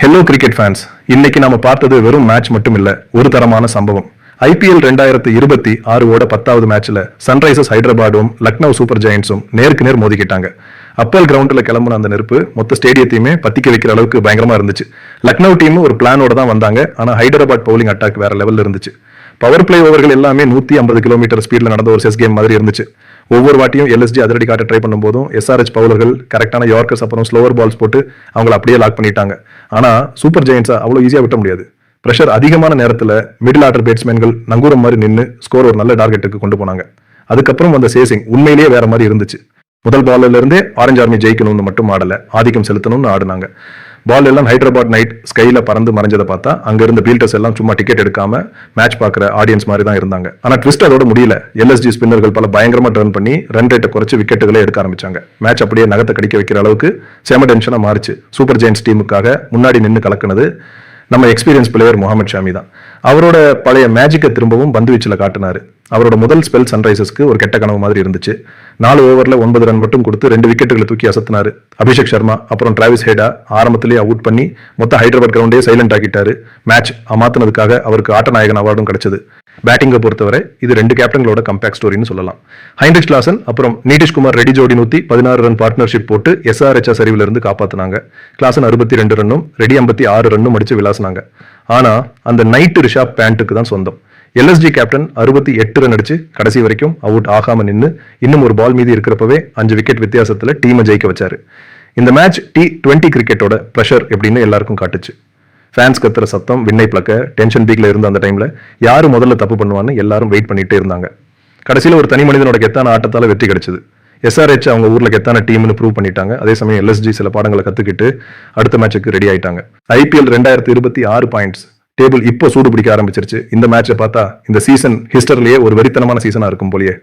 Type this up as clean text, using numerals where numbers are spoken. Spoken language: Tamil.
ஹலோ கிரிக்கெட் ஃபேன்ஸ், இன்னைக்கு நாம பார்த்தது வெறும் மேட்ச் மட்டும் இல்ல, ஒரு தரமான சம்பவம். ஐபிஎல் 2026 10வது மேட்ச்ல சன்ரைசர்ஸ் ஹைதராபாடும் லக்னோ சூப்பர் ஜெயண்ட்ஸும் நேருக்கு நேர் மோதிக்கிட்டாங்க. அப்பல் கிரவுண்ட்ல கிளம்புன அந்த நெருப்பு மொத்த ஸ்டேடியத்தையுமே பத்திக்க வைக்கிற அளவுக்கு பயங்கரமா இருந்துச்சு. லக்னோ டீம் ஒரு பிளானோட தான் வந்தாங்க, ஆனா ஹைதராபாத் பவுலிங் அட்டாக் வேற லெவல்ல இருந்துச்சு. பவர் பிளே ஓவர்கள் எல்லாமே 150 கிலோமீட்டர் ஸ்பீட்ல நடந்த ஒரு செஸ் கேம் மாதிரி இருந்துச்சு. ஒவ்வொரு வாட்டியும் எல்எஸ்ஜி அதிரடி காட்ட ட்ரை பண்ணும்போதும் எஸ்ஆர்எச் பவுலர்கள் கரெக்டான யார்க்கர்ஸ் அப்புறம் ஸ்லோவர் பால்ஸ் போட்டு அவங்களை அப்படியே லாக் பண்ணிட்டாங்க. ஆனா சூப்பர் ஜெயண்ட்ஸா அவ்வளவு ஈஸியா விட்ட முடியாது. பிரஷர் அதிகமான நேரத்துல மிடில் ஆர்டர் பேட்ஸ்மேன்கள் நங்கூரம் மாதிரி நின்று ஸ்கோர் ஒரு நல்ல டார்கெட்டுக்கு கொண்டு போனாங்க. அதுக்கப்புறம் வந்த சேசிங் உண்மையிலேயே வேற மாதிரி இருந்துச்சு. முதல் பால்ல இருந்தே ஆரஞ்சு ஆர்மி ஜெயிக்கணும்னு மட்டும் ஆடல, ஆதிக்கம் செலுத்தணும்னு ஆடினாங்க. பால் எல்லாம் ஹைதராபாத் நைட் ஸ்கைல பறந்து மறைஞ்சதை பார்த்தா அங்க இருந்த பீல்டர்ஸ் எல்லாம் சும்மா டிக்கெட் எடுக்காம மேட்ச் பார்க்குற ஆடியன்ஸ் மாதிரி தான் இருந்தாங்க. ஆனா ட்விஸ்ட் அதோட முடியல. எல்எஸ்ஜி ஸ்பின்னர்கள் பல பயங்கரமா டர்ன் பண்ணி ரன் ரேட்டை குறைச்சு விக்கெட்டுகளை எடுக்க ஆரம்பிச்சாங்க. மேட்ச் அப்படியே நகத்தை கடிக்க வைக்கிற அளவுக்கு செம டென்ஷனா மாறிச்சு. சூப்பர் ஜெயண்ட்ஸ் டீமுக்காக முன்னாடி நின்று கலக்குனது நம்ம எக்ஸ்பீரியன்ஸ் பிளேயர் முகமது ஷாமி தான். அவரோட பழைய மேஜிக்கை திரும்பவும் பந்து வீச்சில் காட்டினாரு. அவரோட முதல் ஸ்பெல் சன்ரைசர்ஸ்க்கு ஒரு கெட்ட கனவு மாதிரி இருந்துச்சு. 4 ஓவர்ல 9 ரன் மட்டும் கொடுத்து 2 விக்கெட்டுகளை தூக்கி அசத்தினாரு. அபிஷேக் சர்மா அப்புறம் டிராவிஸ் ஹேடா ஆரம்பத்திலேயே அவுட் பண்ணி மொத்த ஹைதராபாத் கிரவுண்டே சைலண்ட் ஆக்கிட்டாரு. மேட்ச் அமாத்தினதுக்காக அவருக்கு ஆட்ட நாயகன் அவார்டும் கிடைச்சது. பேட்டிங்கை பொறுத்தவரை இது 2 கேப்டன்களோட கம்பேக் ஸ்டோரின்னு சொல்லலாம். ஹைன்ரிச் கிளாசன் அப்புறம் நிதிஷ்குமார் ரெடி ஜோடி 16 ரன் பார்ட்னர்ஷிப் போட்டு எஸ்ஆர்எச் சரிவில் இருந்து காப்பாத்தினாங்க. கிளாசன் 62 ரன்னும் ரெடி 56 ரன்னும் அடிச்சு விளாசினாங்க. ஆனா அந்த நைட் ரிஷாப் பேண்ட்டுக்கு தான் சொந்தம். எல்எஸ்ஜி கேப்டன் 68 ரன் அடிச்சு கடைசி வரைக்கும் அவுட் ஆகாம நின்று இன்னும் ஒரு பால் மீதி இருக்கிறப்பவே 5 விக்கெட் வித்தியாசத்துல டீமை ஜெயிக்க வச்சாரு. இந்த மேட்ச் T20 கிரிக்கெட்டோட ப்ரெஷர் எப்படின்னு எல்லாருக்கும் காட்டுச்சு. ஃபேன்ஸ் கத்துற சத்தம் விண்ணை பிளக்க டென்ஷன் பீக்ல இருந்த அந்த டைம்ல யாரு முதல்ல தப்பு பண்ணுவான்னு எல்லாரும் வெயிட் பண்ணிட்டே இருந்தாங்க. கடைசியில ஒரு தனி மனிதனோட கெத்தான ஆட்டத்தால வெற்றி கிடைச்சது. எஸ்ஆர்எச் அவங்க ஊர்ல கெத்தான டீம்னு ப்ரூவ் பண்ணிட்டாங்க. அதே சமயம் எல்எஸ்ஜி சில பாடங்களை கத்துக்கிட்டு அடுத்த மேட்சுக்கு ரெடி ஆயிட்டாங்க. ஐபிஎல் 2026 பாயிண்ட்ஸ் டேபிள் இப்போ சூடு பிடிக்க ஆரம்பிச்சிருச்சு. இந்த மேட்சை பார்த்தா இந்த சீசன் ஹிஸ்டரிலேயே ஒரு வெறித்தனமான சீசனா இருக்கும் போலயே.